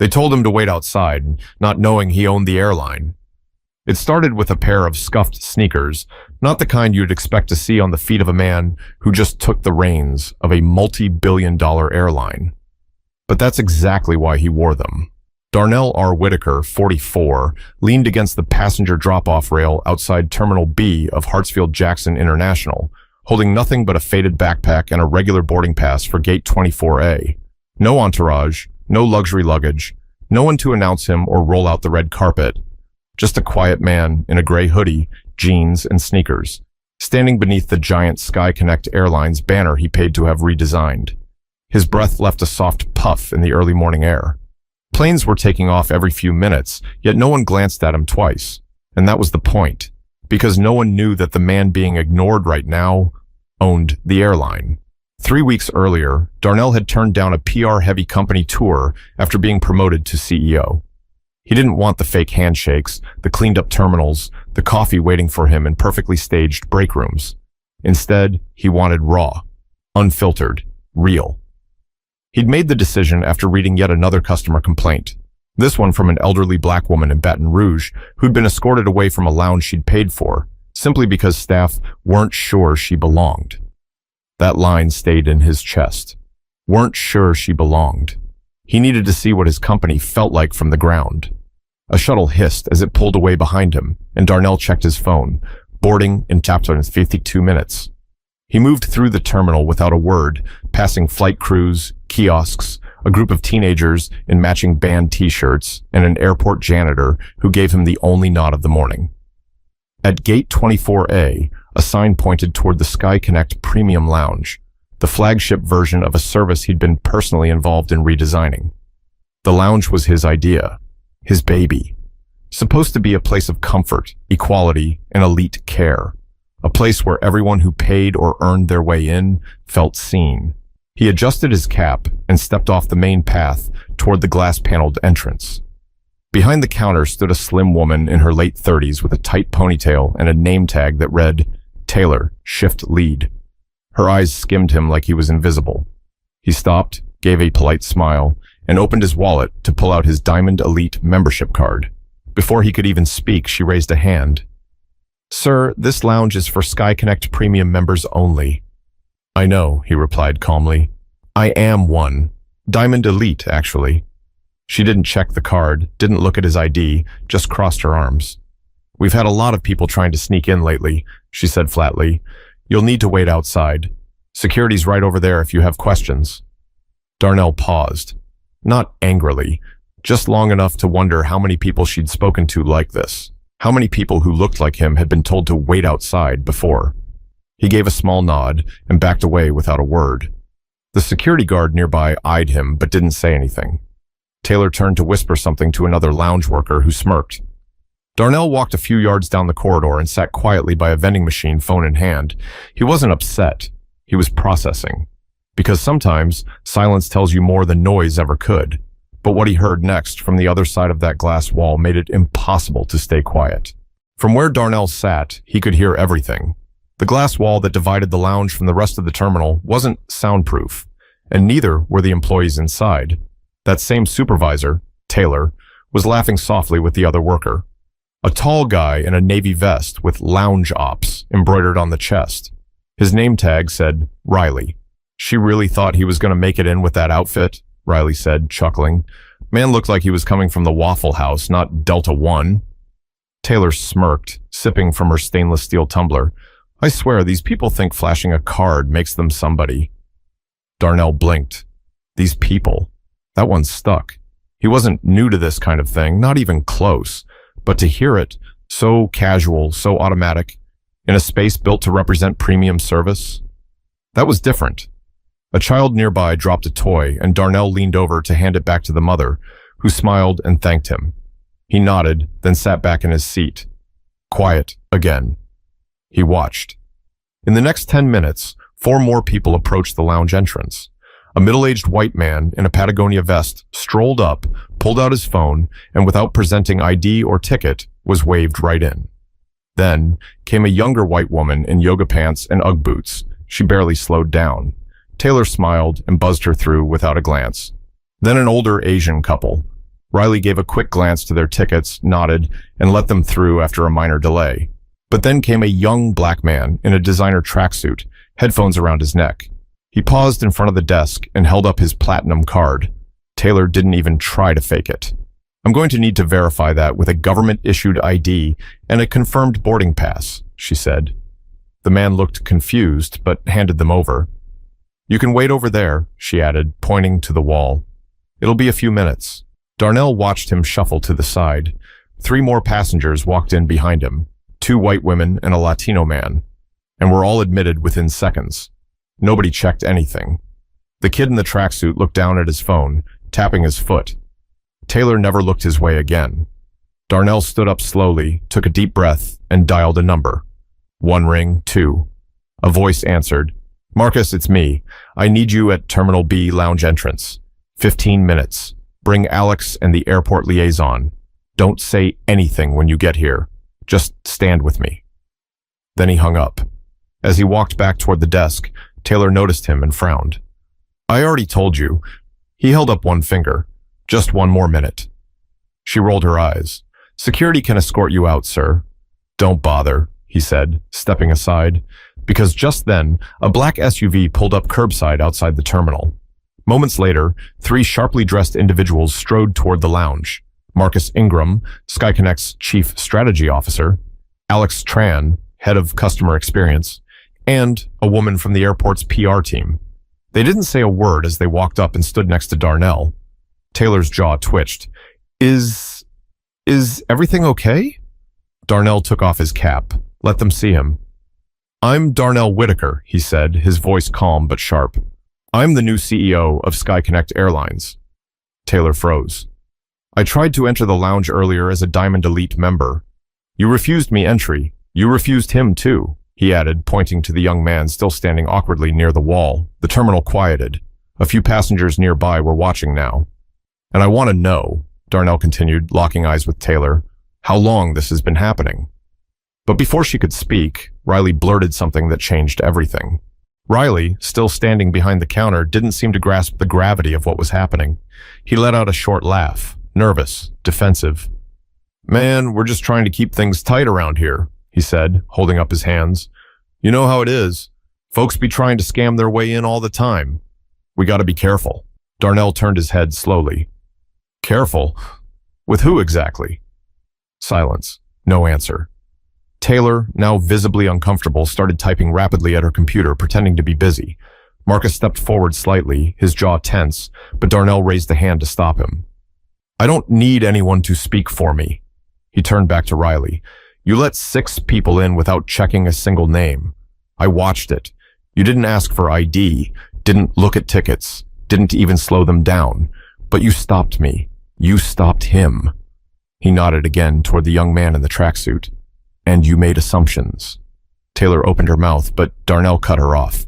They told him to wait outside, not knowing he owned the airline. It started with a pair of scuffed sneakers, not the kind you'd expect to see on the feet of a man who just took the reins of a multi-billion-dollar airline. But that's exactly why he wore them. Darnell R. Whitaker, 44, leaned against the passenger drop-off rail outside Terminal B of Hartsfield-Jackson International, holding nothing but a faded backpack and a regular boarding pass for Gate 24A. No entourage, no luxury luggage, no one to announce him or roll out the red carpet. Just a quiet man in a gray hoodie, jeans, and sneakers, standing beneath the giant Sky Connect Airlines banner he paid to have redesigned. His breath left a soft puff in the early morning air. Planes were taking off every few minutes, yet no one glanced at him twice. And that was the point, because no one knew that the man being ignored right now owned the airline. 3 weeks earlier, Darnell had turned down a PR-heavy company tour after being promoted to CEO. He didn't want the fake handshakes, the cleaned-up terminals, the coffee waiting for him in perfectly staged break rooms. Instead, he wanted raw, unfiltered, real. He'd made the decision after reading yet another customer complaint, this one from an elderly black woman in Baton Rouge who'd been escorted away from a lounge she'd paid for, simply because staff weren't sure she belonged. That line stayed in his chest. Weren't sure she belonged. He needed to see what his company felt like from the ground. A shuttle hissed as it pulled away behind him, and Darnell checked his phone. Boarding in 52 minutes. He moved through the terminal without a word, passing flight crews, kiosks, a group of teenagers in matching band t-shirts, and an airport janitor who gave him the only nod of the morning. At Gate 24A, a sign pointed toward the Sky Connect Premium Lounge, the flagship version of a service he'd been personally involved in redesigning. The lounge was his idea, his baby. Supposed to be a place of comfort, equality, and elite care. A place where everyone who paid or earned their way in felt seen. He adjusted his cap and stepped off the main path toward the glass-paneled entrance. Behind the counter stood a slim woman in her late 30s with a tight ponytail and a name tag that read, Taylor, Shift Lead. Her eyes skimmed him like he was invisible. He stopped, gave a polite smile, and opened his wallet to pull out his Diamond Elite membership card. Before he could even speak, she raised a hand. Sir, this lounge is for Sky Connect Premium members only. I know, he replied calmly. I am one. Diamond Elite, actually. She didn't check the card, didn't look at his ID, just crossed her arms. We've had a lot of people trying to sneak in lately, she said flatly. You'll need to wait outside. Security's right over there if you have questions. Darnell paused. Not angrily, just long enough to wonder how many people she'd spoken to like this. How many people who looked like him had been told to wait outside before? He gave a small nod and backed away without a word. The security guard nearby eyed him but didn't say anything. Taylor turned to whisper something to another lounge worker who smirked. Darnell walked a few yards down the corridor and sat quietly by a vending machine, phone in hand. He wasn't upset. He was processing. Because sometimes silence tells you more than noise ever could. But what he heard next from the other side of that glass wall made it impossible to stay quiet. From where Darnell sat, he could hear everything. The glass wall that divided the lounge from the rest of the terminal wasn't soundproof, and neither were the employees inside. That same supervisor, Taylor, was laughing softly with the other worker. A tall guy in a navy vest with lounge ops embroidered on the chest. His name tag said Riley. She really thought he was going to make it in with that outfit, Riley said, chuckling. Man looked like he was coming from the Waffle House, not Delta One. Taylor smirked, sipping from her stainless steel tumbler. I swear, these people think flashing a card makes them somebody. Darnell blinked. These people. That one stuck. He wasn't new to this kind of thing, not even close. But to hear it, so casual, so automatic, in a space built to represent premium service, that was different. A child nearby dropped a toy, and Darnell leaned over to hand it back to the mother, who smiled and thanked him. He nodded, then sat back in his seat. Quiet again. He watched. In the next 10 minutes, 4 more people approached the lounge entrance. A middle-aged white man in a Patagonia vest strolled up, pulled out his phone, and without presenting ID or ticket, was waved right in. Then came a younger white woman in yoga pants and Ugg boots. She barely slowed down. Taylor smiled and buzzed her through without a glance. Then an older Asian couple, Riley gave a quick glance to their tickets, nodded, and let them through after a minor delay. But then came a young black man in a designer tracksuit, headphones around his neck. He paused in front of the desk and held up his platinum card. Taylor didn't even try to fake it. "I'm going to need to verify that with a government-issued ID and a confirmed boarding pass," she said. The man looked confused, but handed them over. "You can wait over there," she added, pointing to the wall. "It'll be a few minutes." Darnell watched him shuffle to the side. 3 more passengers walked in behind him, 2 white women and a Latino man, and were all admitted within seconds. Nobody checked anything. The kid in the tracksuit looked down at his phone, tapping his foot. Taylor never looked his way again. Darnell stood up slowly, took a deep breath, and dialed a number. 1 ring, 2. A voice answered. "Marcus, it's me. I need you at Terminal B lounge entrance. 15 minutes. Bring Alex and the airport liaison. Don't say anything when you get here. Just stand with me." Then he hung up. As he walked back toward the desk, Taylor noticed him and frowned. "I already told you." He held up 1 finger. "Just 1 more minute." She rolled her eyes. "Security can escort you out, sir." "Don't bother," he said, stepping aside, because just then, a black SUV pulled up curbside outside the terminal. Moments later, 3 sharply dressed individuals strode toward the lounge. Marcus Ingram, SkyConnect's chief strategy officer, Alex Tran, head of customer experience, and a woman from the airport's PR team. They didn't say a word as they walked up and stood next to Darnell. Taylor's jaw twitched. Is everything okay?" Darnell took off his cap. Let them see him. "I'm Darnell Whitaker," he said, his voice calm but sharp. "I'm the new CEO of SkyConnect Airlines." Taylor froze. "I tried to enter the lounge earlier as a Diamond Elite member. You refused me entry. You refused him too," he added, pointing to the young man still standing awkwardly near the wall. The terminal quieted. A few passengers nearby were watching now. "And I want to know," Darnell continued, locking eyes with Taylor, "how long this has been happening." But before she could speak, Riley blurted something that changed everything. Riley, still standing behind the counter, didn't seem to grasp the gravity of what was happening. He let out a short laugh, nervous, defensive. "Man, we're just trying to keep things tight around here," he said, holding up his hands. "You know how it is. Folks be trying to scam their way in all the time. We gotta be careful." Darnell turned his head slowly. "Careful? With who exactly?" Silence. No answer. Taylor, now visibly uncomfortable, started typing rapidly at her computer, pretending to be busy. Marcus stepped forward slightly, his jaw tense, but Darnell raised a hand to stop him. "I don't need anyone to speak for me." He turned back to Riley. "You let 6 people in without checking a single name. I watched it. You didn't ask for ID, didn't look at tickets, didn't even slow them down. But you stopped me. You stopped him." He nodded again toward the young man in the tracksuit. "And you made assumptions." Taylor opened her mouth, but Darnell cut her off.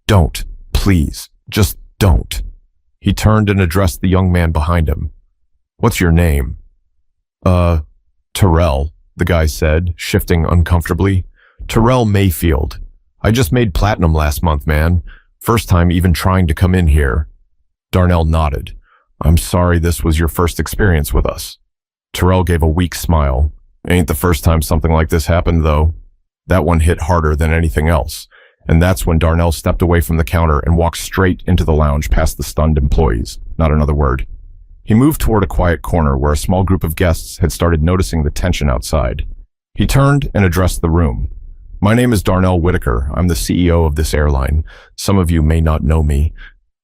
"Don't. Please. Just don't." He turned and addressed the young man behind him. "What's your name?" Terrell," the guy said, shifting uncomfortably. "Terrell Mayfield. I just made platinum last month, man. First time even trying to come in here." Darnell nodded. "I'm sorry this was your first experience with us." Terrell gave a weak smile. "Ain't the first time something like this happened, though." That one hit harder than anything else, and that's when Darnell stepped away from the counter and walked straight into the lounge past the stunned employees. Not another word. He moved toward a quiet corner where a small group of guests had started noticing the tension outside. He turned and addressed the room. "My name is Darnell Whitaker. I'm the CEO of this airline. Some of you may not know me.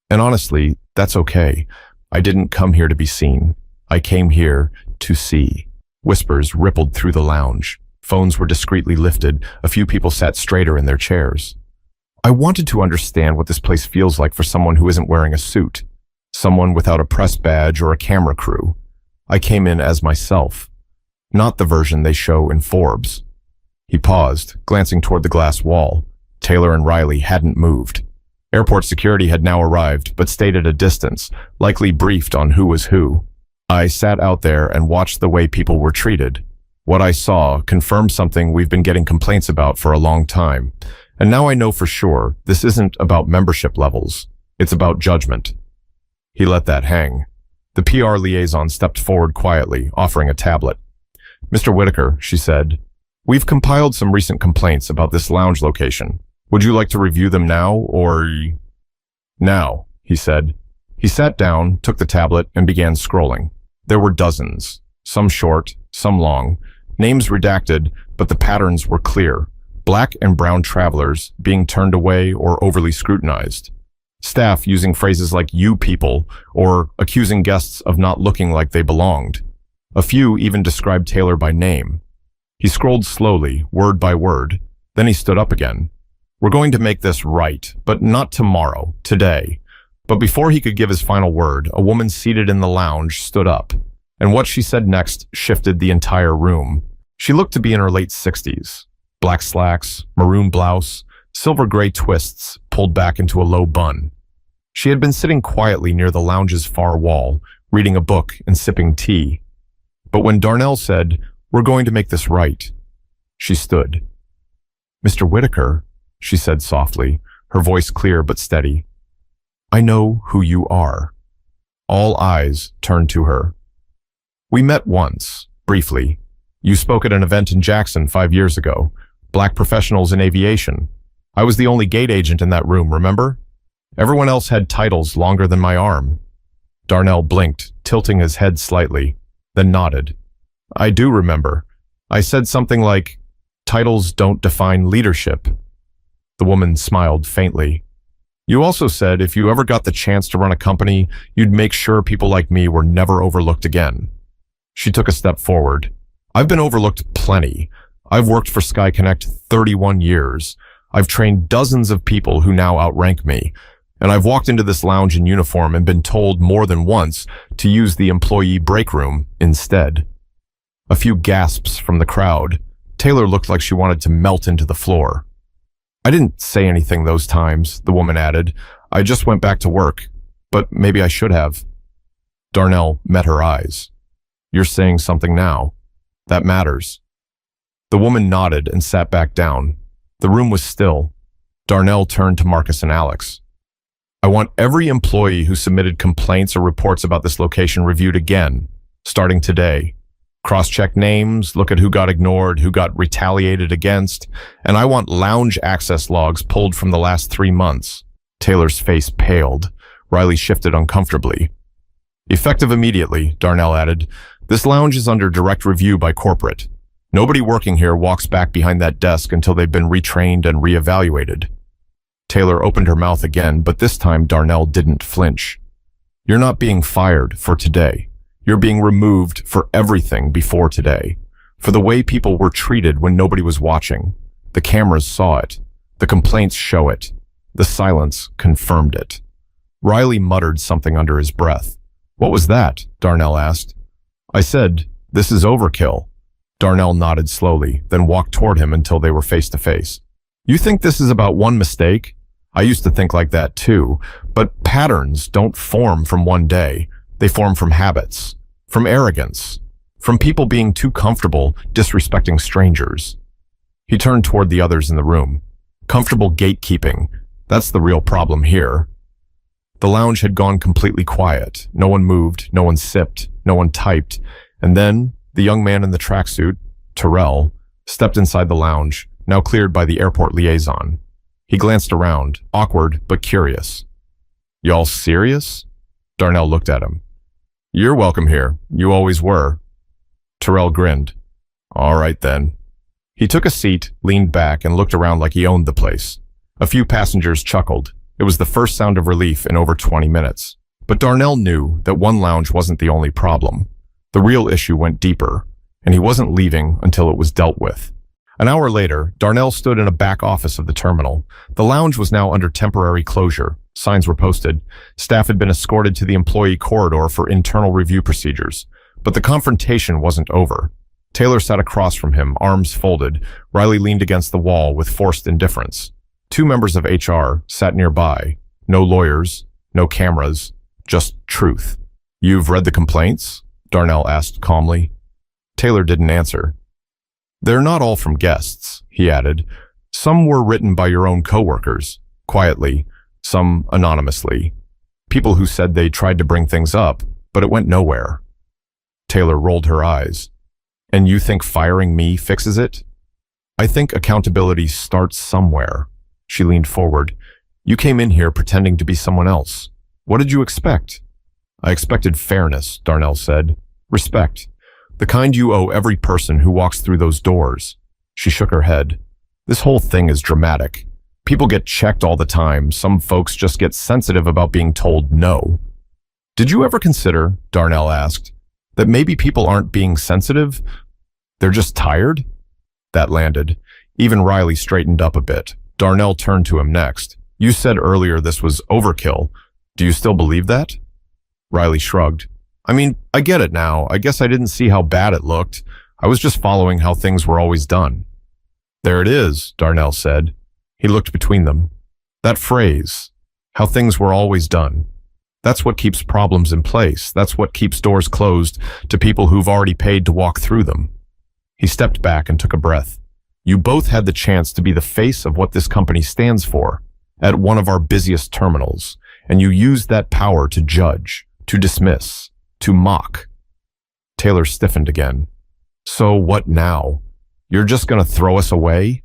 And honestly, that's okay. I didn't come here to be seen. I came here to see." Whispers rippled through the lounge. Phones were discreetly lifted. A few people sat straighter in their chairs. "I wanted to understand what this place feels like for someone who isn't wearing a suit. Someone without a press badge or a camera crew. I came in as myself. Not the version they show in Forbes." He paused, glancing toward the glass wall. Taylor and Riley hadn't moved. Airport security had now arrived, but stayed at a distance, likely briefed on who was who. "I sat out there and watched the way people were treated. What I saw confirmed something we've been getting complaints about for a long time. And now I know for sure this isn't about membership levels. It's about judgment." He let that hang. The PR liaison stepped forward quietly, offering a tablet. "Mr. Whitaker," she said, "we've compiled some recent complaints about this lounge location. Would you like to review them now, or—" "Now," he said. He sat down, took the tablet, and began scrolling. There were dozens, some short, some long, names redacted, but the patterns were clear. Black and brown travelers being turned away or overly scrutinized. Staff using phrases like "you people" or accusing guests of not looking like they belonged. A few even described Taylor by name. He scrolled slowly, word by word. Then he stood up again. "We're going to make this right, but not tomorrow, today." But before he could give his final word, a woman seated in the lounge stood up, and what she said next shifted the entire room. She looked to be in her late 60s. Black slacks, maroon blouse, silver-gray twists pulled back into a low bun. She had been sitting quietly near the lounge's far wall, reading a book and sipping tea. But when Darnell said, "We're going to make this right," she stood. "Mr. Whitaker," she said softly, her voice clear but steady, "I know who you are." All eyes turned to her. "We met once, briefly. You spoke at an event in Jackson 5 years ago. Black professionals in aviation. I was the only gate agent in that room, remember? Everyone else had titles longer than my arm." Darnell blinked, tilting his head slightly, then nodded. "I do remember. I said something like, 'Titles don't define leadership.'" The woman smiled faintly. "You also said if you ever got the chance to run a company, you'd make sure people like me were never overlooked again." She took a step forward. "I've been overlooked plenty. I've worked for Sky Connect 31 years. I've trained dozens of people who now outrank me. And I've walked into this lounge in uniform and been told more than once to use the employee break room instead." A few gasps from the crowd. Taylor looked like she wanted to melt into the floor. "I didn't say anything those times," the woman added. "I just went back to work. But maybe I should have." Darnell met her eyes. "You're saying something now. That matters." The woman nodded and sat back down. The room was still. Darnell turned to Marcus and Alex. "I want every employee who submitted complaints or reports about this location reviewed again, starting today. Cross-check names, look at who got ignored, who got retaliated against, and I want lounge access logs pulled from the last 3 months." Taylor's face paled. Riley shifted uncomfortably. "Effective immediately," Darnell added. "This lounge is under direct review by corporate. Nobody working here walks back behind that desk until they've been retrained and reevaluated." Taylor opened her mouth again, but this time Darnell didn't flinch. "You're not being fired for today. You're being removed for everything before today. For the way people were treated when nobody was watching. The cameras saw it. The complaints show it. The silence confirmed it." Riley muttered something under his breath. "What was that?" Darnell asked. "I said, this is overkill." Darnell nodded slowly, then walked toward him until they were face to face. "You think this is about one mistake? I used to think like that too, but patterns don't form from one day. They form from habits, from arrogance, from people being too comfortable disrespecting strangers." He turned toward the others in the room. "Comfortable gatekeeping. That's the real problem here." The lounge had gone completely quiet. No one moved, no one sipped, no one typed, and then the young man in the tracksuit, Terrell, stepped inside the lounge, now cleared by the airport liaison. He glanced around, awkward but curious. "Y'all serious?" Darnell looked at him. "You're welcome here. You always were." Terrell grinned. "All right then." He took a seat, leaned back, and looked around like he owned the place. A few passengers chuckled. It was the first sound of relief in over 20 minutes. But Darnell knew that one lounge wasn't the only problem. The real issue went deeper, and he wasn't leaving until it was dealt with. An hour later, Darnell stood in a back office of the terminal. The lounge was now under temporary closure. Signs were posted. Staff had been escorted to the employee corridor for internal review procedures. But the confrontation wasn't over. Taylor sat across from him, arms folded. Riley leaned against the wall with forced indifference. 2 members of HR sat nearby. No lawyers, no cameras, just truth. "You've read the complaints?" Darnell asked calmly. Taylor didn't answer. "They're not all from guests," he added. "Some were written by your own coworkers, quietly, some anonymously. People who said they tried to bring things up, but it went nowhere. Taylor rolled her eyes. And you think firing me fixes it? I think accountability starts somewhere. She leaned forward. You came in here pretending to be someone else. What did you expect? I expected fairness, Darnell said. Respect. The kind you owe every person who walks through those doors. She shook her head. This whole thing is dramatic. People get checked all the time. Some folks just get sensitive about being told no. Did you ever consider, Darnell asked, that maybe people aren't being sensitive? They're just tired? That landed. Even Riley straightened up a bit. Darnell turned to him next. You said earlier this was overkill. Do you still believe that? Riley shrugged. I mean, I get it now. I guess I didn't see how bad it looked. I was just following how things were always done. There it is, Darnell said. He looked between them. That phrase, how things were always done. That's what keeps problems in place. That's what keeps doors closed to people who've already paid to walk through them. He stepped back and took a breath. You both had the chance to be the face of what this company stands for at one of our busiest terminals, and you used that power to judge, to dismiss, to mock. Taylor stiffened again. So what now? You're just going to throw us away?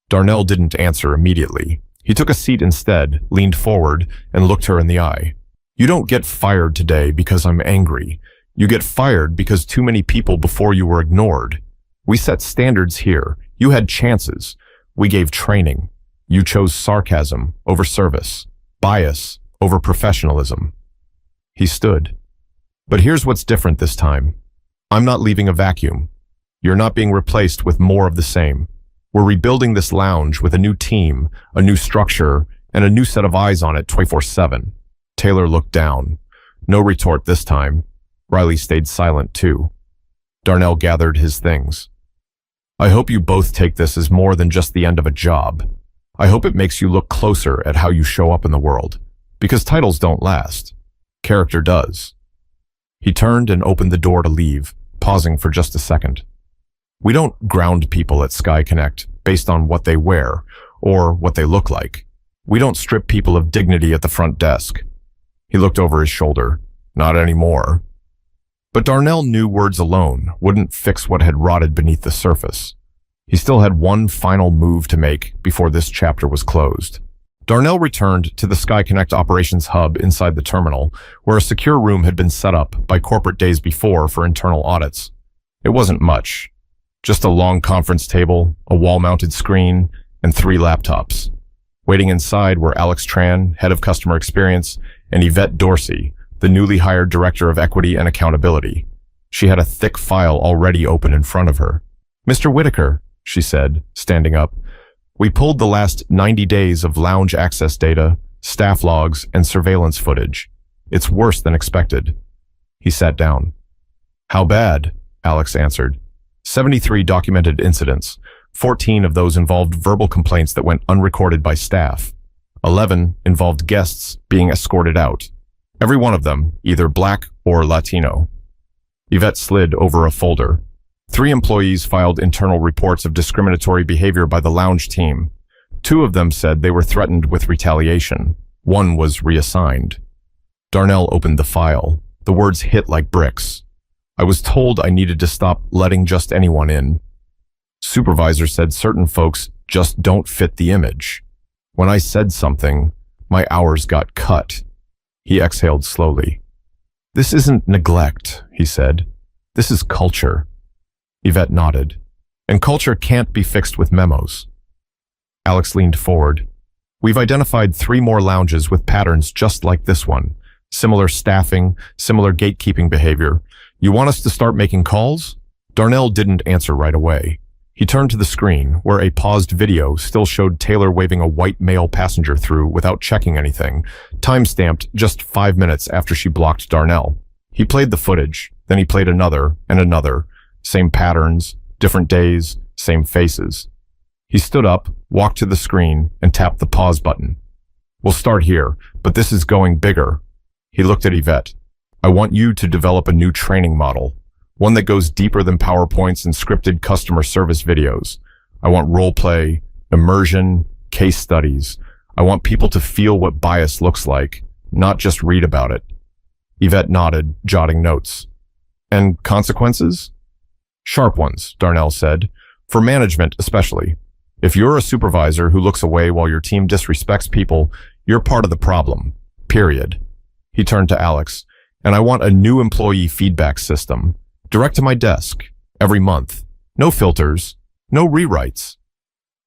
Darnell didn't answer immediately. He took a seat instead, leaned forward, and looked her in the eye. You don't get fired today because I'm angry. You get fired because too many people before you were ignored. We set standards here. You had chances. We gave training. You chose sarcasm over service, bias over professionalism. He stood. But here's what's different this time. I'm not leaving a vacuum. You're not being replaced with more of the same. We're rebuilding this lounge with a new team, a new structure, and a new set of eyes on it 24/7. Taylor looked down. No retort this time. Riley stayed silent too. Darnell gathered his things. I hope you both take this as more than just the end of a job. I hope it makes you look closer at how you show up in the world. Because titles don't last. Character does. He turned and opened the door to leave, pausing for just a second. We don't ground people at Sky Connect based on what they wear or what they look like. We don't strip people of dignity at the front desk. He looked over his shoulder. Not anymore. But Darnell knew words alone wouldn't fix what had rotted beneath the surface. He still had one final move to make before this chapter was closed. Darnell returned to the Sky Connect operations hub inside the terminal, where a secure room had been set up by corporate days before for internal audits. It wasn't much. Just a long conference table, a wall-mounted screen, and 3 laptops. Waiting inside were Alex Tran, head of customer experience, and Yvette Dorsey, the newly hired director of equity and accountability. She had a thick file already open in front of her. Mr. Whitaker, she said, standing up, we pulled the last 90 days of lounge access data, staff logs, and surveillance footage. It's worse than expected. He sat down. How bad? Alex answered. 73 documented incidents. 14 of those involved verbal complaints that went unrecorded by staff. 11 involved guests being escorted out. Every one of them either black or Latino. Yvette slid over a folder. 3 employees filed internal reports of discriminatory behavior by the lounge team. 2 of them said they were threatened with retaliation. 1 was reassigned. Darnell opened the file. The words hit like bricks. I was told I needed to stop letting just anyone in. Supervisor said certain folks just don't fit the image. When I said something, my hours got cut. He exhaled slowly. This isn't neglect, he said. This is culture. Yvette nodded. And culture can't be fixed with memos. Alex leaned forward. We've identified 3 more lounges with patterns just like this one. Similar staffing, similar gatekeeping behavior. You want us to start making calls? Darnell didn't answer right away. He turned to the screen, where a paused video still showed Taylor waving a white male passenger through without checking anything, time-stamped just 5 minutes after she blocked Darnell. He played the footage, then he played another and another. Same patterns, different days, same faces. He stood up, walked to the screen, and tapped the pause button. We'll start here, but this is going bigger. He looked at Yvette. I want you to develop a new training model, one that goes deeper than PowerPoints and scripted customer service videos. I want role play, immersion, case studies. I want people to feel what bias looks like, not just read about it. Yvette nodded, jotting notes. And consequences? Sharp ones, Darnell said. For management, especially. If you're a supervisor who looks away while your team disrespects people, you're part of the problem. Period. He turned to Alex. And I want a new employee feedback system. Direct to my desk. Every month. No filters. No rewrites.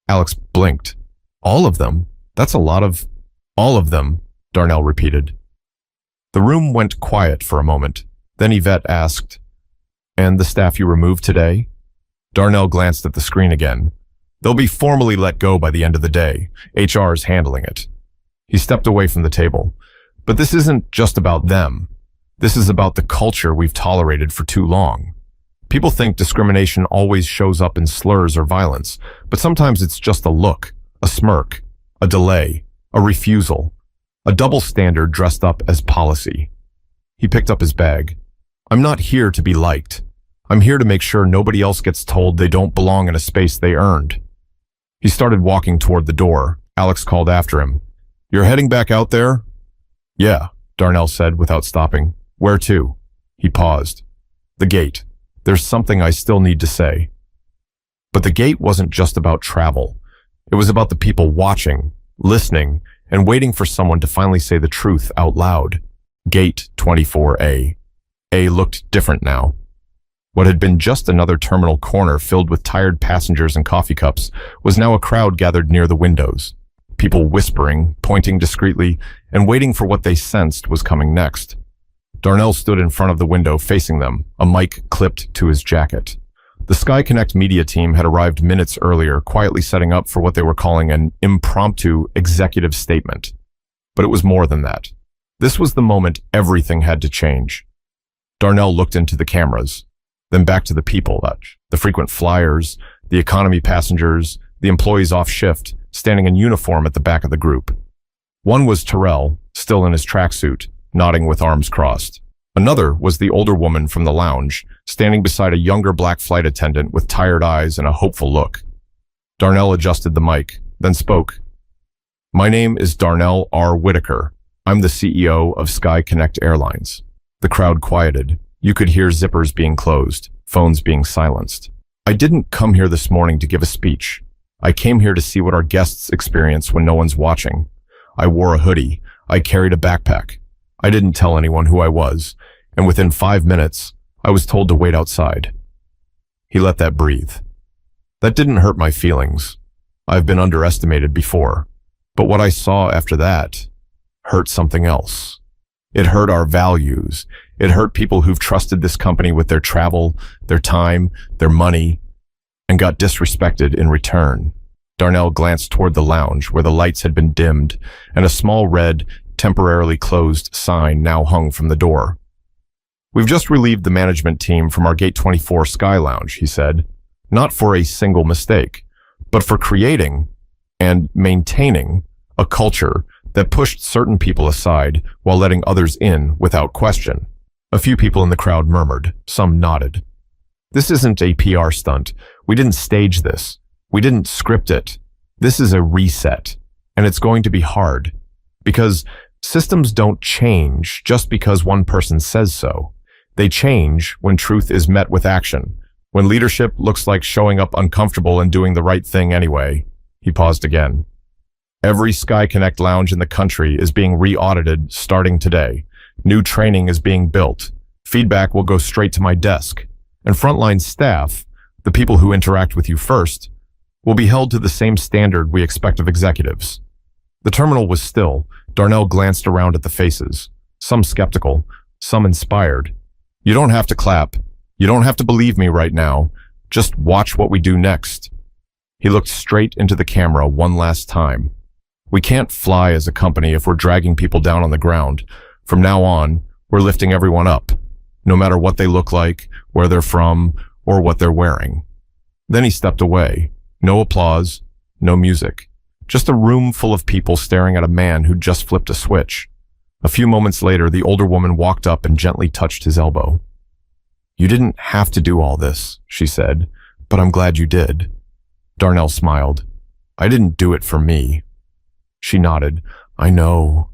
Alex blinked. All of them? That's a lot of... All of them, Darnell repeated. The room went quiet for a moment. Then Yvette asked, And the staff you removed today? Darnell glanced at the screen again. They'll be formally let go by the end of the day. HR's handling it. He stepped away from the table. But this isn't just about them. This is about the culture we've tolerated for too long. People think discrimination always shows up in slurs or violence, but sometimes it's just a look, a smirk, a delay, a refusal, a double standard dressed up as policy. He picked up his bag. I'm not here to be liked. I'm here to make sure nobody else gets told they don't belong in a space they earned. He started walking toward the door. Alex called after him. You're heading back out there? Yeah, Darnell said without stopping. Where to? He paused. The gate. There's something I still need to say. But the gate wasn't just about travel. It was about the people watching, listening, and waiting for someone to finally say the truth out loud. Gate 24A. A looked different now. What had been just another terminal corner filled with tired passengers and coffee cups was now a crowd gathered near the windows. People whispering, pointing discreetly, and waiting for what they sensed was coming next. Darnell stood in front of the window facing them, a mic clipped to his jacket. The Sky Connect media team had arrived minutes earlier, quietly setting up for what they were calling an impromptu executive statement. But it was more than that. This was the moment everything had to change. Darnell looked into the cameras, then back to the people, the frequent flyers, the economy passengers, the employees off shift, standing in uniform at the back of the group. One was Terrell, still in his tracksuit, nodding with arms crossed. Another was the older woman from the lounge, standing beside a younger black flight attendant with tired eyes and a hopeful look. Darnell adjusted the mic, then spoke. My name is Darnell R. Whitaker. I'm the CEO of Sky Connect Airlines. The crowd quieted. You could hear zippers being closed, phones being silenced. I didn't come here this morning to give a speech. I came here to see what our guests experience when no one's watching. I wore a hoodie. I carried a backpack. I didn't tell anyone who I was, and within 5 minutes, I was told to wait outside. He let that breathe. That didn't hurt my feelings. I've been underestimated before. But what I saw after that hurt something else. It hurt our values. It hurt people who've trusted this company with their travel, their time, their money, and got disrespected in return. Darnell glanced toward the lounge where the lights had been dimmed and a small red, temporarily closed sign now hung from the door. We've just relieved the management team from our Gate 24 Sky Lounge, he said, not for a single mistake, but for creating and maintaining a culture that pushed certain people aside while letting others in without question. A few people in the crowd murmured, some nodded. This isn't a PR stunt. We didn't stage this. We didn't script it. This is a reset, and it's going to be hard, because systems don't change just because one person says so. They change when truth is met with action, when leadership looks like showing up uncomfortable and doing the right thing anyway. He paused again. Every Sky Connect lounge in the country is being re-audited starting today. New training is being built. Feedback will go straight to my desk. And frontline staff, the people who interact with you first, will be held to the same standard we expect of executives. The terminal was still. Darnell glanced around at the faces, some skeptical, some inspired. You don't have to clap. You don't have to believe me right now. Just watch what we do next. He looked straight into the camera one last time. We can't fly as a company if we're dragging people down on the ground. From now on, we're lifting everyone up, no matter what they look like, where they're from, or what they're wearing. Then he stepped away. No applause, no music. Just a room full of people staring at a man who'd just flipped a switch. A few moments later, the older woman walked up and gently touched his elbow. You didn't have to do all this, she said, but I'm glad you did. Darnell smiled. I didn't do it for me. She nodded. I know.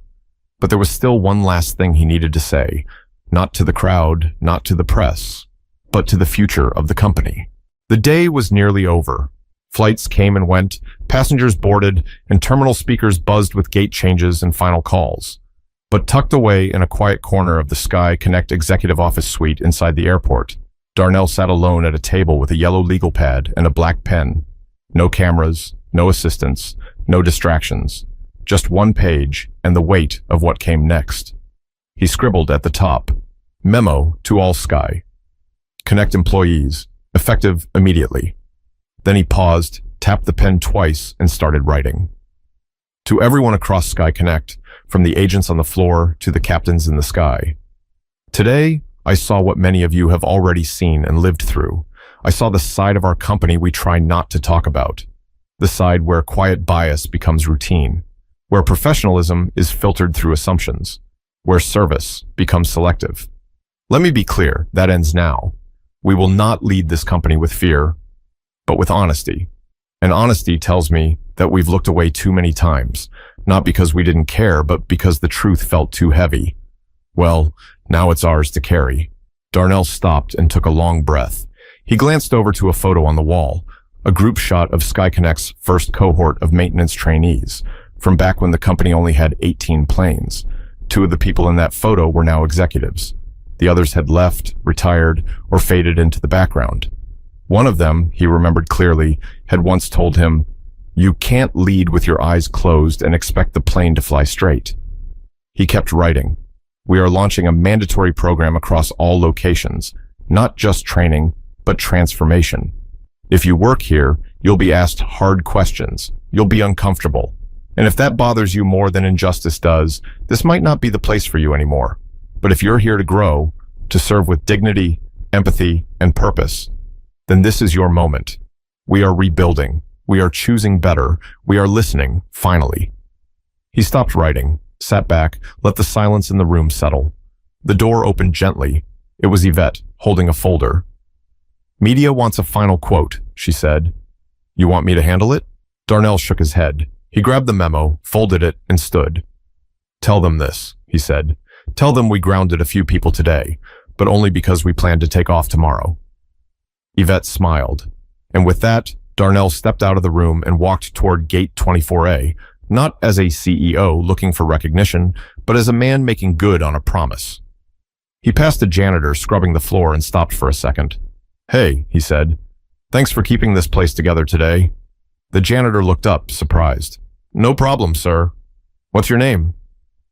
But there was still one last thing he needed to say. Not to the crowd, not to the press, but to the future of the company. The day was nearly over. Flights came and went, passengers boarded, and terminal speakers buzzed with gate changes and final calls. But tucked away in a quiet corner of the Sky Connect executive office suite inside the airport, Darnell sat alone at a table with a yellow legal pad and a black pen. No cameras, no assistants, no distractions. Just one page and the weight of what came next. He scribbled at the top, "Memo to all Sky. Connect employees, effective immediately." Then he paused, tapped the pen twice, and started writing. To everyone across Sky Connect, from the agents on the floor to the captains in the sky. Today, I saw what many of you have already seen and lived through. I saw the side of our company we try not to talk about. The side where quiet bias becomes routine. Where professionalism is filtered through assumptions. Where service becomes selective. Let me be clear, that ends now. We will not lead this company with fear, but with honesty. And honesty tells me that we've looked away too many times, not because we didn't care, but because the truth felt too heavy. Well, now it's ours to carry. Darnell stopped and took a long breath. He glanced over to a photo on the wall, a group shot of Sky Connect's first cohort of maintenance trainees, from back when the company only had 18 planes. 2 of the people in that photo were now executives. The others had left, retired, or faded into the background. One of them, he remembered clearly, had once told him, "You can't lead with your eyes closed and expect the plane to fly straight." He kept writing. "We are launching a mandatory program across all locations, not just training, but transformation. If you work here, you'll be asked hard questions. You'll be uncomfortable. And if that bothers you more than injustice does, this might not be the place for you anymore. But if you're here to grow, to serve with dignity, empathy, and purpose, then this is your moment. We are rebuilding. We are choosing better. We are listening, finally." He stopped writing, sat back, let the silence in the room settle. The door opened gently. It was Yvette, holding a folder. "Media wants a final quote," she said. "You want me to handle it?" Darnell shook his head. He grabbed the memo, folded it, and stood. "Tell them this," he said. "Tell them we grounded a few people today, but only because we plan to take off tomorrow." Yvette smiled. And with that, Darnell stepped out of the room and walked toward Gate 24A, not as a CEO looking for recognition, but as a man making good on a promise. He passed a janitor scrubbing the floor and stopped for a second. "Hey," he said. "Thanks for keeping this place together today." The janitor looked up, surprised. "No problem, sir. What's your name?"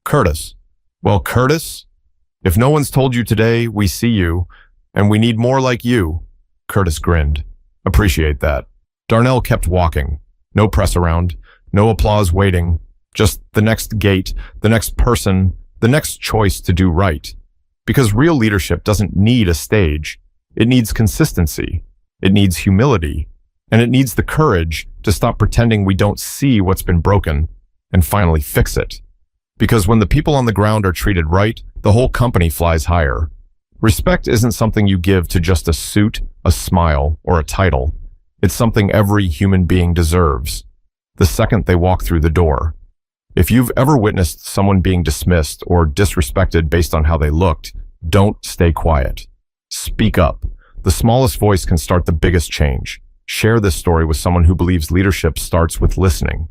"Curtis." "Well, Curtis, if no one's told you today, we see you, and we need more like you." Curtis grinned. "Appreciate that." Darnell kept walking. No press around, no applause waiting, just the next gate, the next person, the next choice to do right. Because real leadership doesn't need a stage. It needs consistency. It needs humility. And it needs the courage to stop pretending we don't see what's been broken and finally fix it. Because when the people on the ground are treated right, the whole company flies higher. Respect isn't something you give to just a suit, a smile, or a title. It's something every human being deserves, the second they walk through the door. If you've ever witnessed someone being dismissed or disrespected based on how they looked, don't stay quiet. Speak up. The smallest voice can start the biggest change. Share this story with someone who believes leadership starts with listening.